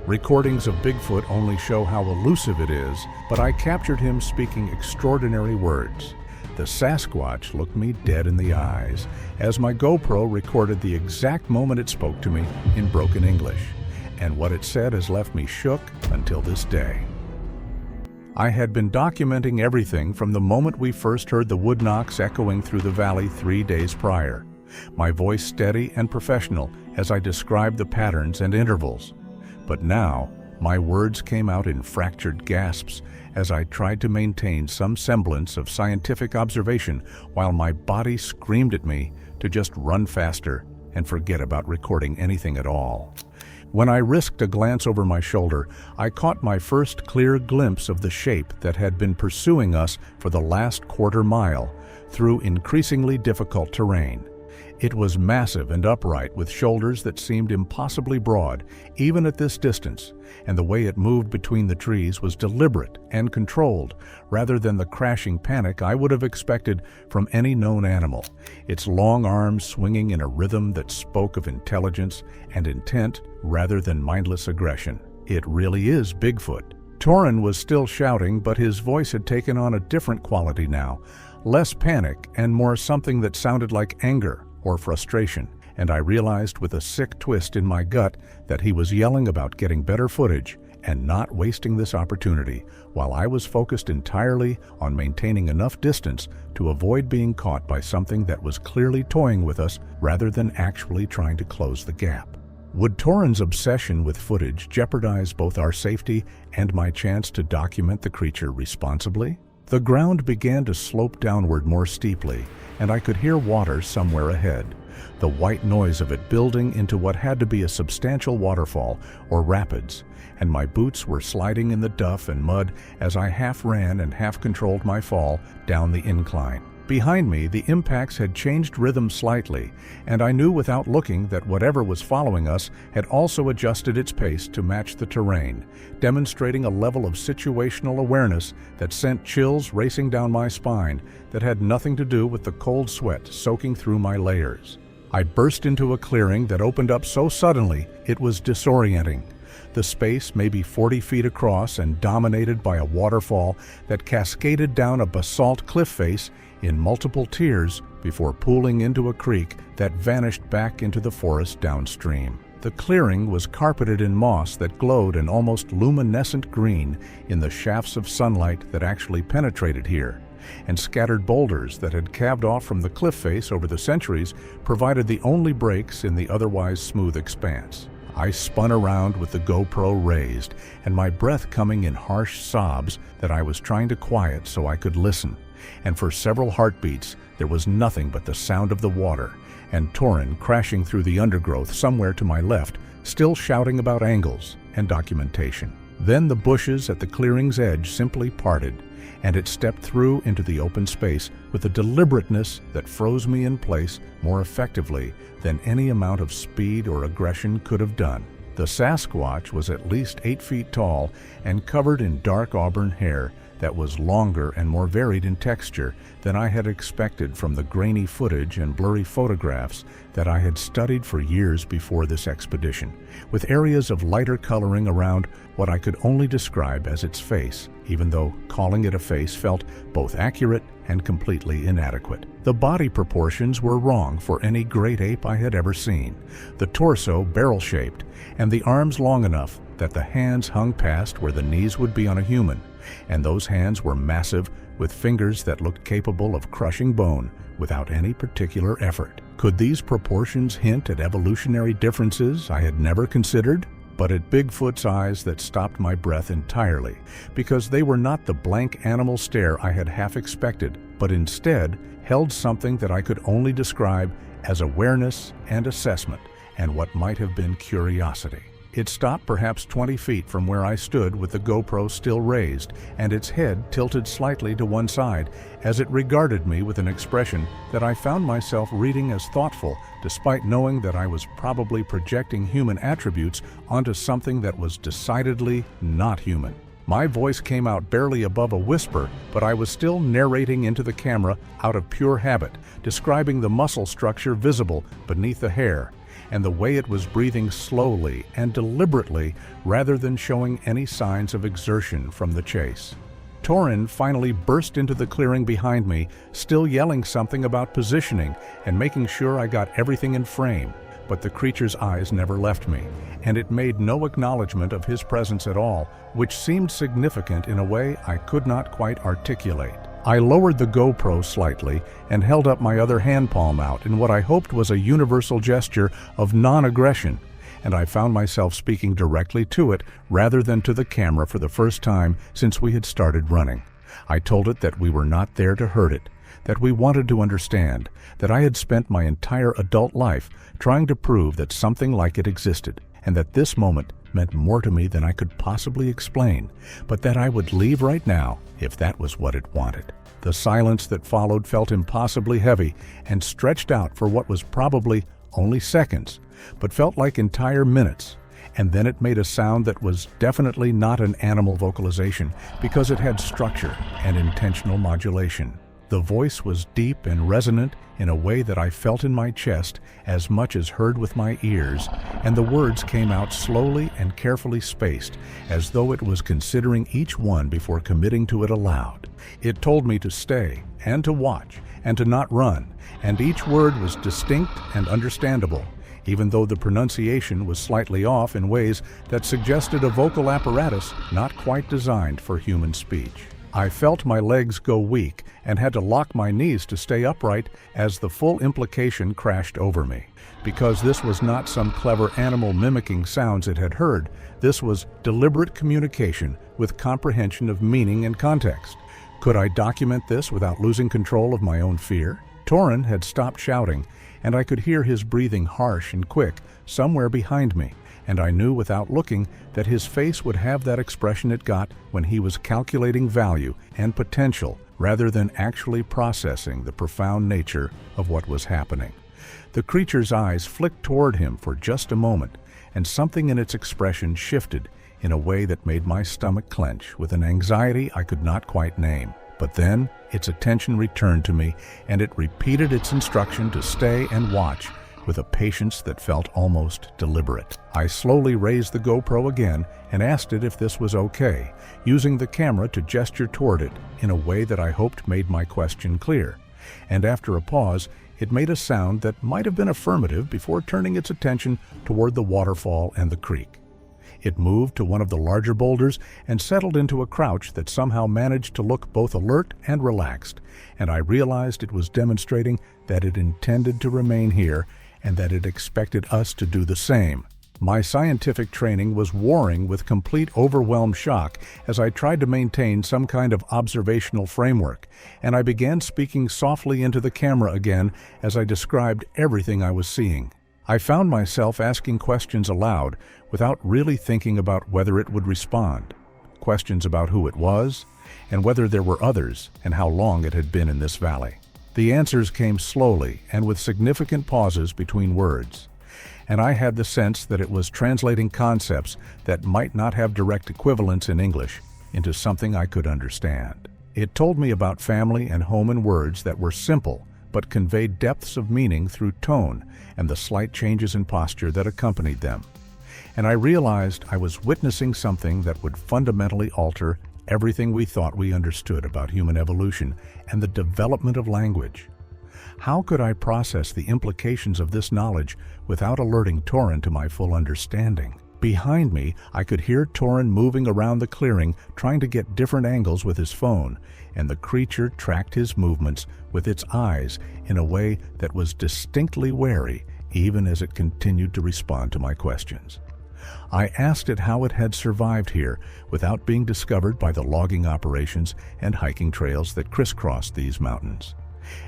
Recordings of Bigfoot only show how elusive it is, but I captured him speaking extraordinary words. The Sasquatch looked me dead in the eyes as my GoPro recorded the exact moment it spoke to me in broken English, and what it said has left me shook until this day. I had been documenting everything from the moment we first heard the wood knocks echoing through the valley 3 days prior, my voice steady and professional as I described the patterns and intervals. But now, my words came out in fractured gasps as I tried to maintain some semblance of scientific observation while my body screamed at me to just run faster and forget about recording anything at all. When I risked a glance over my shoulder, I caught my first clear glimpse of the shape that had been pursuing us for the last quarter mile through increasingly difficult terrain. It was massive and upright with shoulders that seemed impossibly broad, even at this distance, and the way it moved between the trees was deliberate and controlled, rather than the crashing panic I would have expected from any known animal, its long arms swinging in a rhythm that spoke of intelligence and intent rather than mindless aggression. It really is Bigfoot. Torin was still shouting, but his voice had taken on a different quality now, less panic and more something that sounded like anger or frustration, and I realized with a sick twist in my gut that he was yelling about getting better footage and not wasting this opportunity, while I was focused entirely on maintaining enough distance to avoid being caught by something that was clearly toying with us rather than actually trying to close the gap. Would Torin's obsession with footage jeopardize both our safety and my chance to document the creature responsibly? The ground began to slope downward more steeply, and I could hear water somewhere ahead, the white noise of it building into what had to be a substantial waterfall or rapids, and my boots were sliding in the duff and mud as I half ran and half controlled my fall down the incline. Behind me, the impacts had changed rhythm slightly, and I knew without looking that whatever was following us had also adjusted its pace to match the terrain, demonstrating a level of situational awareness that sent chills racing down my spine that had nothing to do with the cold sweat soaking through my layers. I burst into a clearing that opened up so suddenly it was disorienting. The space, maybe 40 feet across and dominated by a waterfall that cascaded down a basalt cliff face in multiple tiers before pooling into a creek that vanished back into the forest downstream. The clearing was carpeted in moss that glowed an almost luminescent green in the shafts of sunlight that actually penetrated here, and scattered boulders that had calved off from the cliff face over the centuries provided the only breaks in the otherwise smooth expanse. I spun around with the GoPro raised and my breath coming in harsh sobs that I was trying to quiet so I could listen. And for several heartbeats, there was nothing but the sound of the water, and Torin crashing through the undergrowth somewhere to my left, still shouting about angles and documentation. Then the bushes at the clearing's edge simply parted, and it stepped through into the open space with a deliberateness that froze me in place more effectively than any amount of speed or aggression could have done. The Sasquatch was at least 8 feet tall and covered in dark auburn hair that was longer and more varied in texture than I had expected from the grainy footage and blurry photographs that I had studied for years before this expedition, with areas of lighter coloring around what I could only describe as its face, even though calling it a face felt both accurate and completely inadequate. The body proportions were wrong for any great ape I had ever seen, the torso barrel-shaped, and the arms long enough that the hands hung past where the knees would be on a human, and those hands were massive with fingers that looked capable of crushing bone without any particular effort. Could these proportions hint at evolutionary differences I had never considered? But at Bigfoot's eyes that stopped my breath entirely, because they were not the blank animal stare I had half expected, but instead held something that I could only describe as awareness and assessment, and what might have been curiosity. It stopped perhaps 20 feet from where I stood with the GoPro still raised and its head tilted slightly to one side as it regarded me with an expression that I found myself reading as thoughtful, despite knowing that I was probably projecting human attributes onto something that was decidedly not human. My voice came out barely above a whisper, but I was still narrating into the camera out of pure habit, describing the muscle structure visible beneath the hair, and the way it was breathing slowly and deliberately rather than showing any signs of exertion from the chase. Torin finally burst into the clearing behind me, still yelling something about positioning and making sure I got everything in frame. But the creature's eyes never left me, and it made no acknowledgement of his presence at all, which seemed significant in a way I could not quite articulate. I lowered the GoPro slightly and held up my other hand palm out in what I hoped was a universal gesture of non-aggression, and I found myself speaking directly to it rather than to the camera for the first time since we had started running. I told it that we were not there to hurt it, that we wanted to understand, that I had spent my entire adult life trying to prove that something like it existed, and that this moment meant more to me than I could possibly explain, but that I would leave right now if that was what it wanted. The silence that followed felt impossibly heavy and stretched out for what was probably only seconds, but felt like entire minutes. And then it made a sound that was definitely not an animal vocalization because it had structure and intentional modulation. The voice was deep and resonant in a way that I felt in my chest as much as heard with my ears, and the words came out slowly and carefully spaced, as though it was considering each one before committing to it aloud. It told me to stay and to watch and to not run, and each word was distinct and understandable, even though the pronunciation was slightly off in ways that suggested a vocal apparatus not quite designed for human speech. I felt my legs go weak and had to lock my knees to stay upright as the full implication crashed over me. Because this was not some clever animal mimicking sounds it had heard, this was deliberate communication with comprehension of meaning and context. Could I document this without losing control of my own fear? Torin had stopped shouting, and I could hear his breathing harsh and quick somewhere behind me, and I knew without looking that his face would have that expression it got when he was calculating value and potential rather than actually processing the profound nature of what was happening. The creature's eyes flicked toward him for just a moment, and something in its expression shifted in a way that made my stomach clench with an anxiety I could not quite name. But then its attention returned to me, and it repeated its instruction to stay and watch with a patience that felt almost deliberate. I slowly raised the GoPro again and asked it if this was okay, using the camera to gesture toward it in a way that I hoped made my question clear. And after a pause, it made a sound that might have been affirmative before turning its attention toward the waterfall and the creek. It moved to one of the larger boulders and settled into a crouch that somehow managed to look both alert and relaxed, and I realized it was demonstrating that it intended to remain here and that it expected us to do the same. My scientific training was warring with complete overwhelmed shock as I tried to maintain some kind of observational framework, and I began speaking softly into the camera again as I described everything I was seeing. I found myself asking questions aloud without really thinking about whether it would respond. Questions about who it was, and whether there were others, and how long it had been in this valley. The answers came slowly and with significant pauses between words, and I had the sense that it was translating concepts that might not have direct equivalents in English into something I could understand. It told me about family and home in words that were simple but conveyed depths of meaning through tone and the slight changes in posture that accompanied them. And I realized I was witnessing something that would fundamentally alter everything we thought we understood about human evolution and the development of language. How could I process the implications of this knowledge without alerting Torin to my full understanding? Behind me, I could hear Torin moving around the clearing, trying to get different angles with his phone, and the creature tracked his movements with its eyes in a way that was distinctly wary, even as it continued to respond to my questions. I asked it how it had survived here without being discovered by the logging operations and hiking trails that crisscrossed these mountains.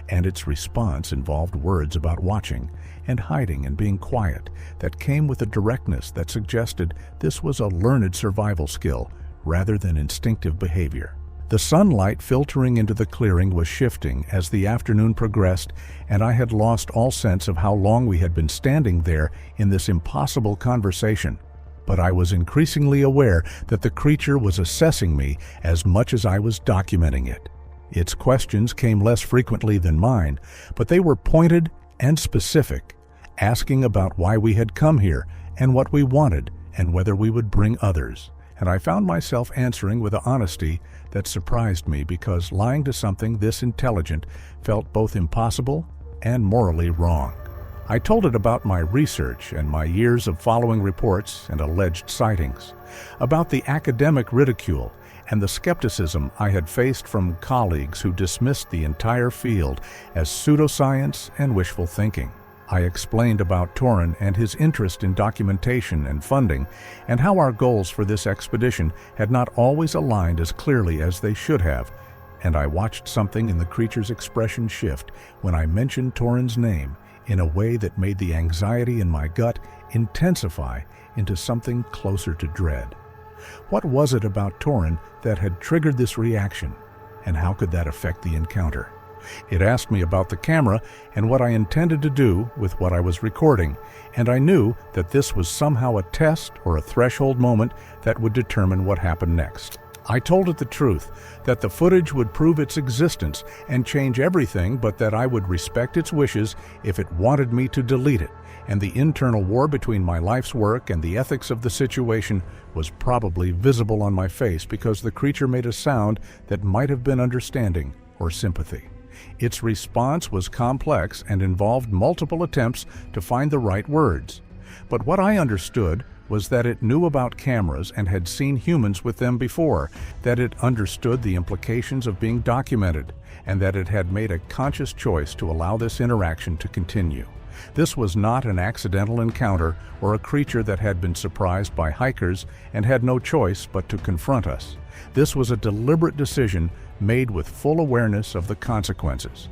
And its response involved words about watching and hiding and being quiet that came with a directness that suggested this was a learned survival skill rather than instinctive behavior. The sunlight filtering into the clearing was shifting as the afternoon progressed, and I had lost all sense of how long we had been standing there in this impossible conversation. But I was increasingly aware that the creature was assessing me as much as I was documenting it. Its questions came less frequently than mine, but they were pointed and specific, asking about why we had come here and what we wanted and whether we would bring others. And I found myself answering with an honesty that surprised me, because lying to something this intelligent felt both impossible and morally wrong. I told it about my research and my years of following reports and alleged sightings, about the academic ridicule and the skepticism I had faced from colleagues who dismissed the entire field as pseudoscience and wishful thinking. I explained about Torin and his interest in documentation and funding, and how our goals for this expedition had not always aligned as clearly as they should have, and I watched something in the creature's expression shift when I mentioned Torin's name in a way that made the anxiety in my gut intensify into something closer to dread. What was it about Torin that had triggered this reaction, and how could that affect the encounter? It asked me about the camera and what I intended to do with what I was recording, and I knew that this was somehow a test or a threshold moment that would determine what happened next. I told it the truth, that the footage would prove its existence and change everything, but that I would respect its wishes if it wanted me to delete it, and the internal war between my life's work and the ethics of the situation was probably visible on my face, because the creature made a sound that might have been understanding or sympathy. Its response was complex and involved multiple attempts to find the right words. But what I understood was that it knew about cameras and had seen humans with them before, that it understood the implications of being documented, and that it had made a conscious choice to allow this interaction to continue. This was not an accidental encounter or a creature that had been surprised by hikers and had no choice but to confront us. This was a deliberate decision made with full awareness of the consequences.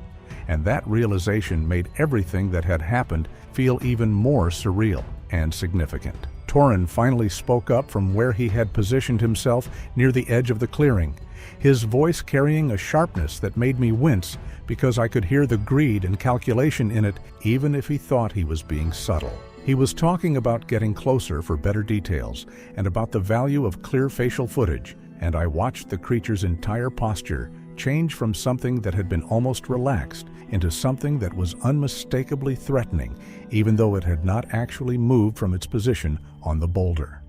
And that realization made everything that had happened feel even more surreal and significant. Torin finally spoke up from where he had positioned himself near the edge of the clearing, his voice carrying a sharpness that made me wince, because I could hear the greed and calculation in it, even if he thought he was being subtle. He was talking about getting closer for better details and about the value of clear facial footage, and I watched the creature's entire posture change from something that had been almost relaxed into something that was unmistakably threatening, even though it had not actually moved from its position on the boulder.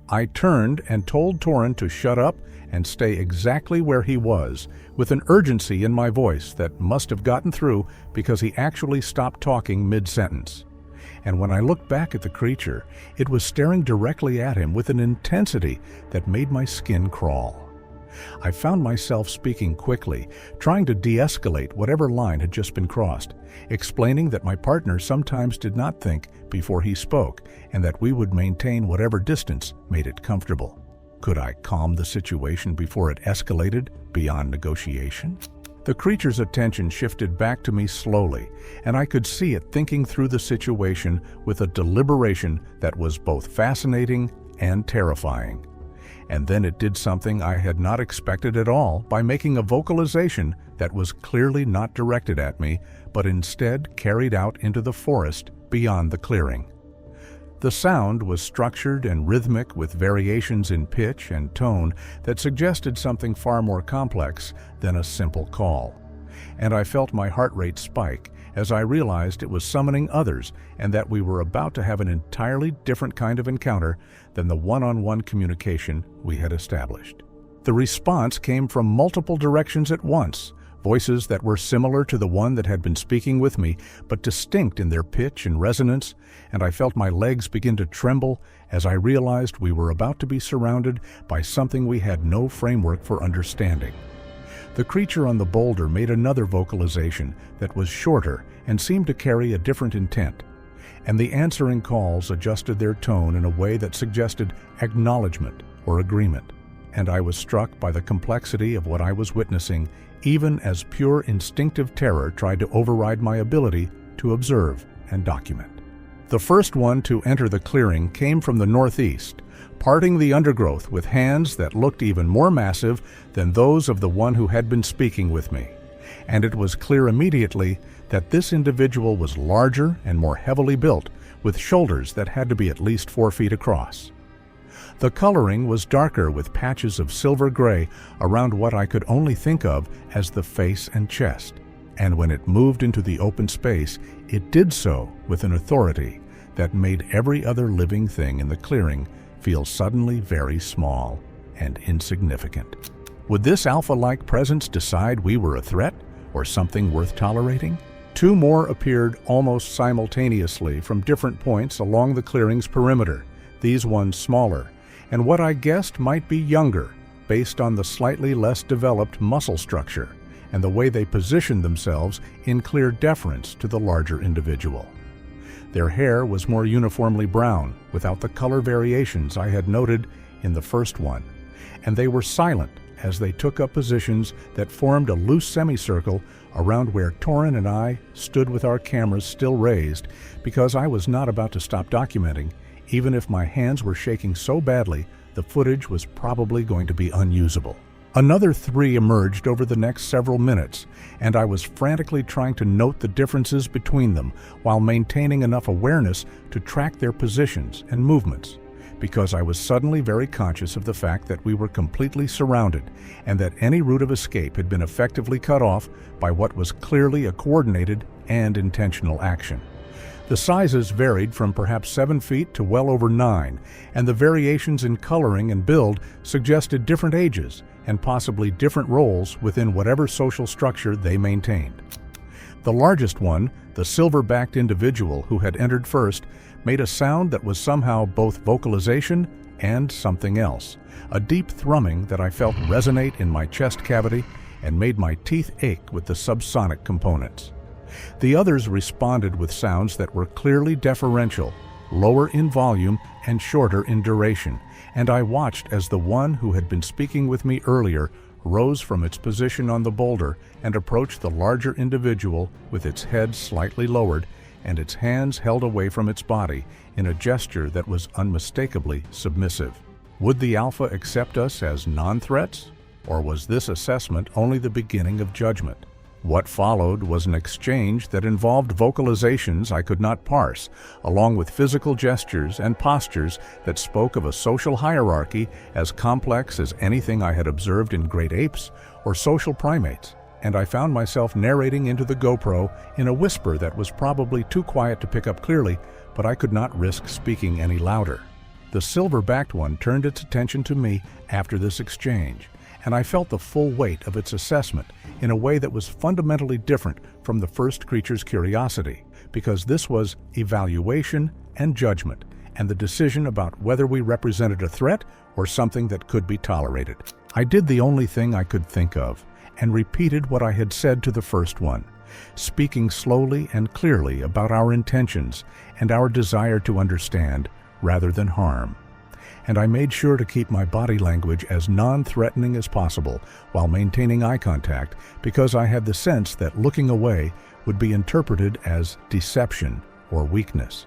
I turned and told Torin to shut up and stay exactly where he was, with an urgency in my voice that must have gotten through, because he actually stopped talking mid-sentence. And when I looked back at the creature, it was staring directly at him with an intensity that made my skin crawl. I found myself speaking quickly, trying to de-escalate whatever line had just been crossed, explaining that my partner sometimes did not think before he spoke, and that we would maintain whatever distance made it comfortable. Could I calm the situation before it escalated beyond negotiation? The creature's attention shifted back to me slowly, and I could see it thinking through the situation with a deliberation that was both fascinating and terrifying. And then it did something I had not expected at all by making a vocalization that was clearly not directed at me, but instead carried out into the forest beyond the clearing. The sound was structured and rhythmic, with variations in pitch and tone that suggested something far more complex than a simple call. And I felt my heart rate spike as I realized it was summoning others, and that we were about to have an entirely different kind of encounter than the one-on-one communication we had established. The response came from multiple directions at once, voices that were similar to the one that had been speaking with me, but distinct in their pitch and resonance, and I felt my legs begin to tremble as I realized we were about to be surrounded by something we had no framework for understanding. The creature on the boulder made another vocalization that was shorter and seemed to carry a different intent, and the answering calls adjusted their tone in a way that suggested acknowledgement or agreement. And I was struck by the complexity of what I was witnessing, even as pure instinctive terror tried to override my ability to observe and document. The first one to enter the clearing came from the northeast, parting the undergrowth with hands that looked even more massive than those of the one who had been speaking with me. And it was clear immediately that this individual was larger and more heavily built, with shoulders that had to be at least 4 feet across. The coloring was darker, with patches of silver gray around what I could only think of as the face and chest, and when it moved into the open space, it did so with an authority that made every other living thing in the clearing feel suddenly very small and insignificant. Would this alpha-like presence decide we were a threat or something worth tolerating? Two more appeared almost simultaneously from different points along the clearing's perimeter, these ones smaller, and what I guessed might be younger, based on the slightly less developed muscle structure and the way they positioned themselves in clear deference to the larger individual. Their hair was more uniformly brown, without the color variations I had noted in the first one, and they were silent as they took up positions that formed a loose semicircle around where Torin and I stood with our cameras still raised, because I was not about to stop documenting, even if my hands were shaking so badly the footage was probably going to be unusable. Another three emerged over the next several minutes, and I was frantically trying to note the differences between them while maintaining enough awareness to track their positions and movements, because I was suddenly very conscious of the fact that we were completely surrounded and that any route of escape had been effectively cut off by what was clearly a coordinated and intentional action. The sizes varied from perhaps 7 feet to well over 9, and the variations in coloring and build suggested different ages and possibly different roles within whatever social structure they maintained. The largest one, the silver-backed individual who had entered first, made a sound that was somehow both vocalization and something else, a deep thrumming that I felt resonate in my chest cavity and made my teeth ache with the subsonic components. The others responded with sounds that were clearly deferential, lower in volume and shorter in duration, and I watched as the one who had been speaking with me earlier rose from its position on the boulder and approached the larger individual with its head slightly lowered and its hands held away from its body in a gesture that was unmistakably submissive. Would the Alpha accept us as non-threats, or was this assessment only the beginning of judgment? What followed was an exchange that involved vocalizations I could not parse, along with physical gestures and postures that spoke of a social hierarchy as complex as anything I had observed in great apes or social primates, and I found myself narrating into the GoPro in a whisper that was probably too quiet to pick up clearly, but I could not risk speaking any louder. The silver-backed one turned its attention to me after this exchange, and I felt the full weight of its assessment in a way that was fundamentally different from the first creature's curiosity, because this was evaluation and judgment, and the decision about whether we represented a threat or something that could be tolerated. I did the only thing I could think of, and repeated what I had said to the first one, speaking slowly and clearly about our intentions and our desire to understand rather than harm. And I made sure to keep my body language as non-threatening as possible while maintaining eye contact, because I had the sense that looking away would be interpreted as deception or weakness.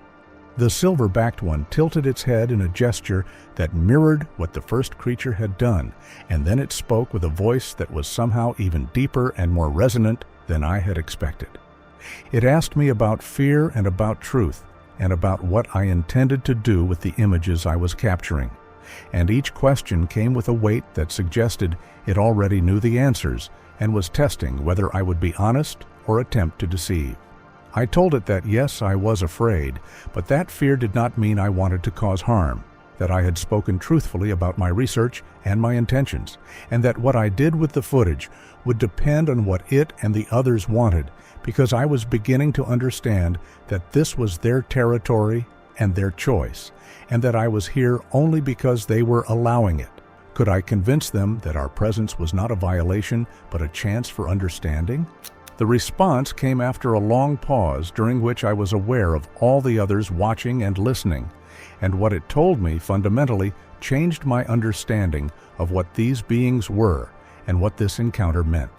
The silver-backed one tilted its head in a gesture that mirrored what the first creature had done, and then it spoke with a voice that was somehow even deeper and more resonant than I had expected. It asked me about fear and about truth, and about what I intended to do with the images I was capturing. And each question came with a weight that suggested it already knew the answers and was testing whether I would be honest or attempt to deceive. I told it that yes, I was afraid, but that fear did not mean I wanted to cause harm, that I had spoken truthfully about my research and my intentions, and that what I did with the footage would depend on what it and the others wanted, because I was beginning to understand that this was their territory and their choice, and that I was here only because they were allowing it. Could I convince them that our presence was not a violation, but a chance for understanding? The response came after a long pause during which I was aware of all the others watching and listening, and what it told me fundamentally changed my understanding of what these beings were and what this encounter meant.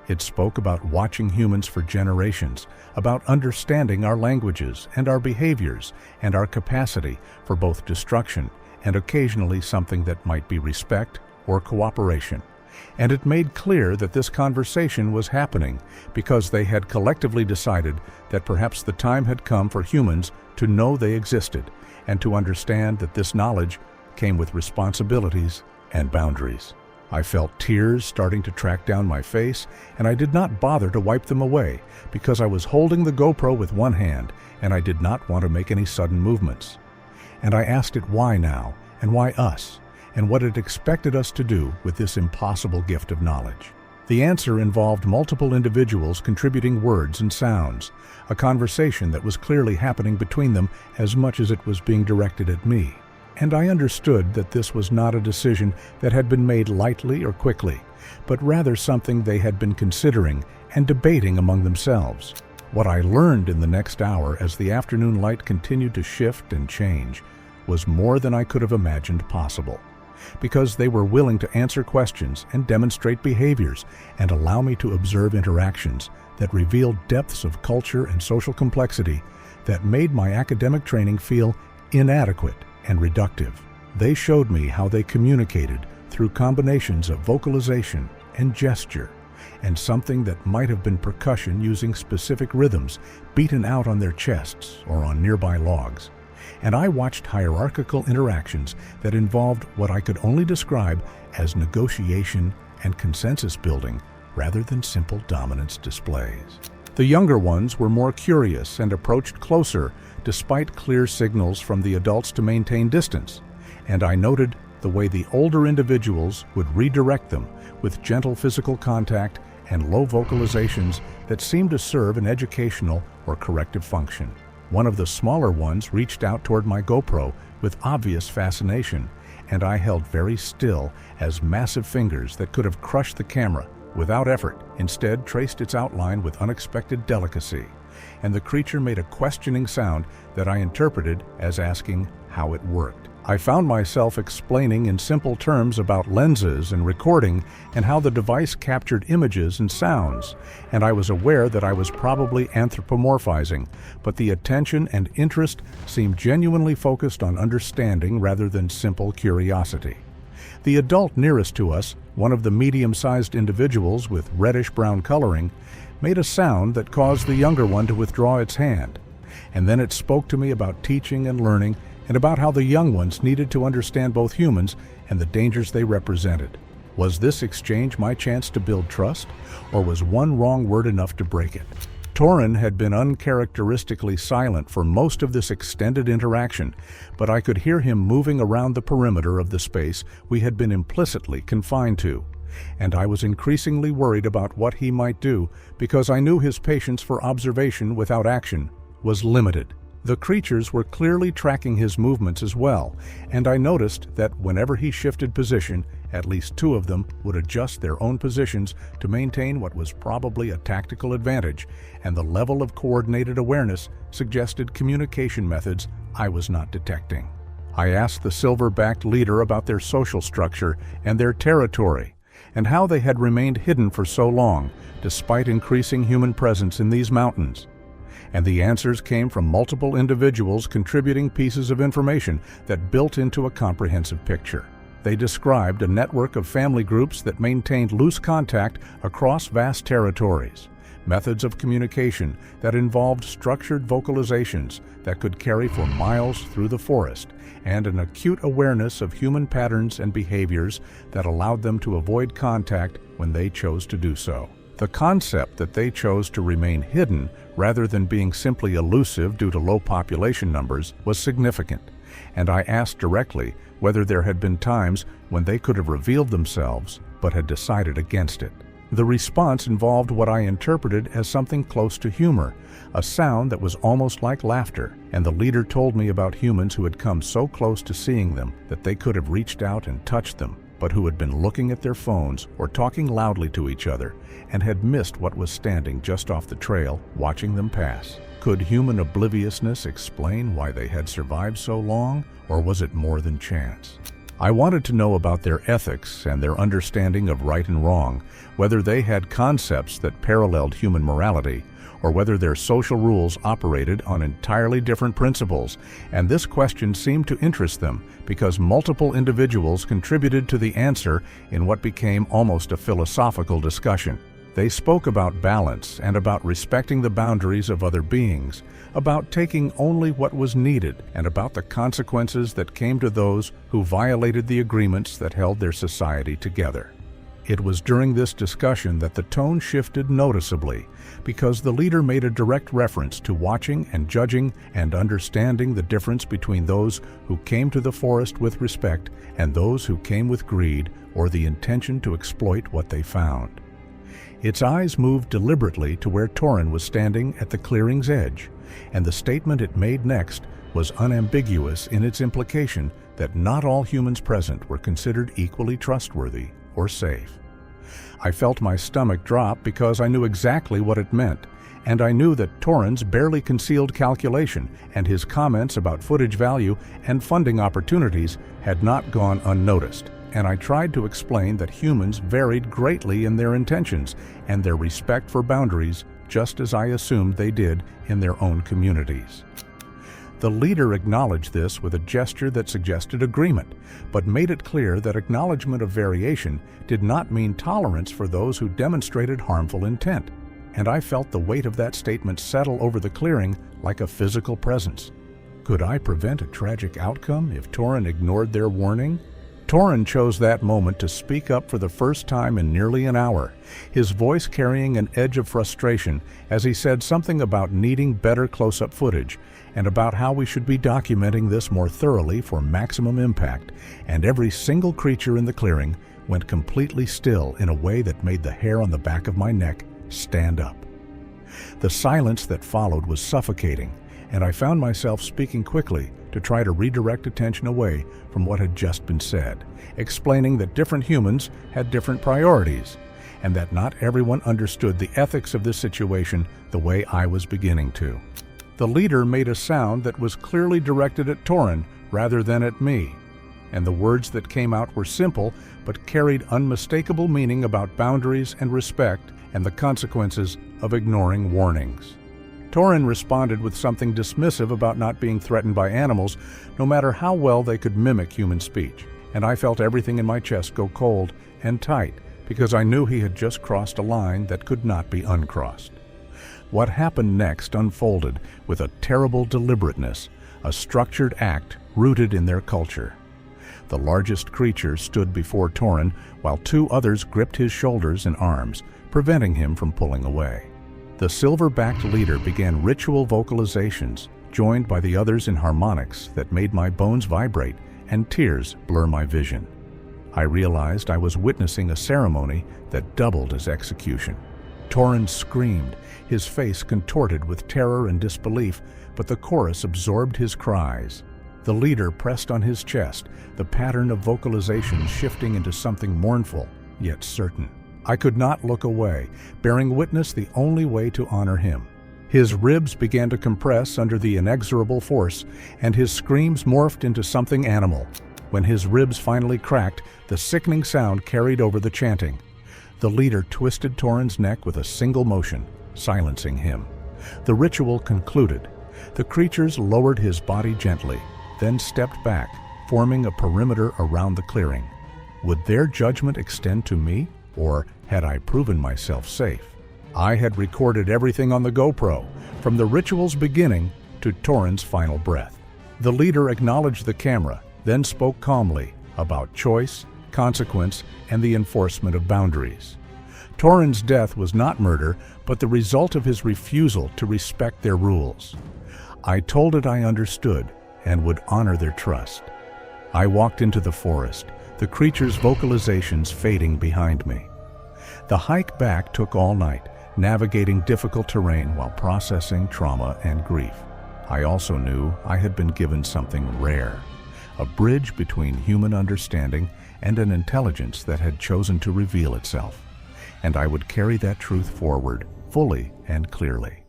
It spoke about watching humans for generations, about understanding our languages and our behaviors and our capacity for both destruction and occasionally something that might be respect or cooperation. And it made clear that this conversation was happening because they had collectively decided that perhaps the time had come for humans to know they existed and to understand that this knowledge came with responsibilities and boundaries. I felt tears starting to track down my face, and I did not bother to wipe them away because I was holding the GoPro with one hand and I did not want to make any sudden movements. And I asked it why now, and why us, and what it expected us to do with this impossible gift of knowledge. The answer involved multiple individuals contributing words and sounds, a conversation that was clearly happening between them as much as it was being directed at me. And I understood that this was not a decision that had been made lightly or quickly, but rather something they had been considering and debating among themselves. What I learned in the next hour as the afternoon light continued to shift and change was more than I could have imagined possible, because they were willing to answer questions and demonstrate behaviors and allow me to observe interactions that revealed depths of culture and social complexity that made my academic training feel inadequate and reductive. They showed me how they communicated through combinations of vocalization and gesture, and something that might have been percussion using specific rhythms beaten out on their chests or on nearby logs. And I watched hierarchical interactions that involved what I could only describe as negotiation and consensus building rather than simple dominance displays. The younger ones were more curious and approached closer despite clear signals from the adults to maintain distance, and I noted the way the older individuals would redirect them with gentle physical contact and low vocalizations that seemed to serve an educational or corrective function. One of the smaller ones reached out toward my GoPro with obvious fascination, and I held very still as massive fingers that could have crushed the camera without effort instead traced its outline with unexpected delicacy, and the creature made a questioning sound that I interpreted as asking how it worked. I found myself explaining in simple terms about lenses and recording and how the device captured images and sounds, and I was aware that I was probably anthropomorphizing, but the attention and interest seemed genuinely focused on understanding rather than simple curiosity. The adult nearest to us, one of the medium-sized individuals with reddish-brown coloring, made a sound that caused the younger one to withdraw its hand, and then it spoke to me about teaching and learning and about how the young ones needed to understand both humans and the dangers they represented. Was this exchange my chance to build trust, or was one wrong word enough to break it? Torin had been uncharacteristically silent for most of this extended interaction, but I could hear him moving around the perimeter of the space we had been implicitly confined to, and I was increasingly worried about what he might do because I knew his patience for observation without action was limited. The creatures were clearly tracking his movements as well, and I noticed that whenever he shifted position, at least two of them would adjust their own positions to maintain what was probably a tactical advantage, and the level of coordinated awareness suggested communication methods I was not detecting. I asked the silver-backed leader about their social structure and their territory, and how they had remained hidden for so long, despite increasing human presence in these mountains. And the answers came from multiple individuals contributing pieces of information that built into a comprehensive picture. They described a network of family groups that maintained loose contact across vast territories, methods of communication that involved structured vocalizations that could carry for miles through the forest, and an acute awareness of human patterns and behaviors that allowed them to avoid contact when they chose to do so. The concept that they chose to remain hidden rather than being simply elusive due to low population numbers was significant, and I asked directly whether there had been times when they could have revealed themselves but had decided against it. The response involved what I interpreted as something close to humor, a sound that was almost like laughter, and the leader told me about humans who had come so close to seeing them that they could have reached out and touched them, but who had been looking at their phones or talking loudly to each other and had missed what was standing just off the trail, watching them pass. Could human obliviousness explain why they had survived so long, or was it more than chance? I wanted to know about their ethics and their understanding of right and wrong, whether they had concepts that paralleled human morality, or whether their social rules operated on entirely different principles, and this question seemed to interest them because multiple individuals contributed to the answer in what became almost a philosophical discussion. They spoke about balance and about respecting the boundaries of other beings, about taking only what was needed, and about the consequences that came to those who violated the agreements that held their society together. It was during this discussion that the tone shifted noticeably, because the leader made a direct reference to watching and judging and understanding the difference between those who came to the forest with respect and those who came with greed or the intention to exploit what they found. Its eyes moved deliberately to where Torin was standing at the clearing's edge, and the statement it made next was unambiguous in its implication that not all humans present were considered equally trustworthy or safe. I felt my stomach drop because I knew exactly what it meant, and I knew that Torin's barely concealed calculation and his comments about footage value and funding opportunities had not gone unnoticed, and I tried to explain that humans varied greatly in their intentions and their respect for boundaries, just as I assumed they did in their own communities. The leader acknowledged this with a gesture that suggested agreement, but made it clear that acknowledgement of variation did not mean tolerance for those who demonstrated harmful intent, and I felt the weight of that statement settle over the clearing like a physical presence. Could I prevent a tragic outcome if Torin ignored their warning? Torin chose that moment to speak up for the first time in nearly an hour, his voice carrying an edge of frustration as he said something about needing better close-up footage and about how we should be documenting this more thoroughly for maximum impact, and every single creature in the clearing went completely still in a way that made the hair on the back of my neck stand up. The silence that followed was suffocating, and I found myself speaking quickly to try to redirect attention away from what had just been said, explaining that different humans had different priorities, and that not everyone understood the ethics of this situation the way I was beginning to. The leader made a sound that was clearly directed at Torin rather than at me, and the words that came out were simple but carried unmistakable meaning about boundaries and respect and the consequences of ignoring warnings. Torin responded with something dismissive about not being threatened by animals, no matter how well they could mimic human speech, and I felt everything in my chest go cold and tight because I knew he had just crossed a line that could not be uncrossed. What happened next unfolded with a terrible deliberateness, a structured act rooted in their culture. The largest creature stood before Torin while two others gripped his shoulders and arms, preventing him from pulling away. The silver-backed leader began ritual vocalizations, joined by the others in harmonics that made my bones vibrate and tears blur my vision. I realized I was witnessing a ceremony that doubled as execution. Torin screamed, his face contorted with terror and disbelief, but the chorus absorbed his cries. The leader pressed on his chest, the pattern of vocalization shifting into something mournful, yet certain. I could not look away, bearing witness the only way to honor him. His ribs began to compress under the inexorable force, and his screams morphed into something animal. When his ribs finally cracked, the sickening sound carried over the chanting. The leader twisted Torin's neck with a single motion, silencing him. The ritual concluded. The creatures lowered his body gently, then stepped back, forming a perimeter around the clearing. Would their judgment extend to me, or had I proven myself safe? I had recorded everything on the GoPro, from the ritual's beginning to Torin's final breath. The leader acknowledged the camera, then spoke calmly about choice, consequence, and the enforcement of boundaries. Torin's death was not murder, but the result of his refusal to respect their rules. I told it I understood and would honor their trust. I walked into the forest, the creature's vocalizations fading behind me. The hike back took all night, navigating difficult terrain while processing trauma and grief. I also knew I had been given something rare, a bridge between human understanding and an intelligence that had chosen to reveal itself, and I would carry that truth forward fully and clearly.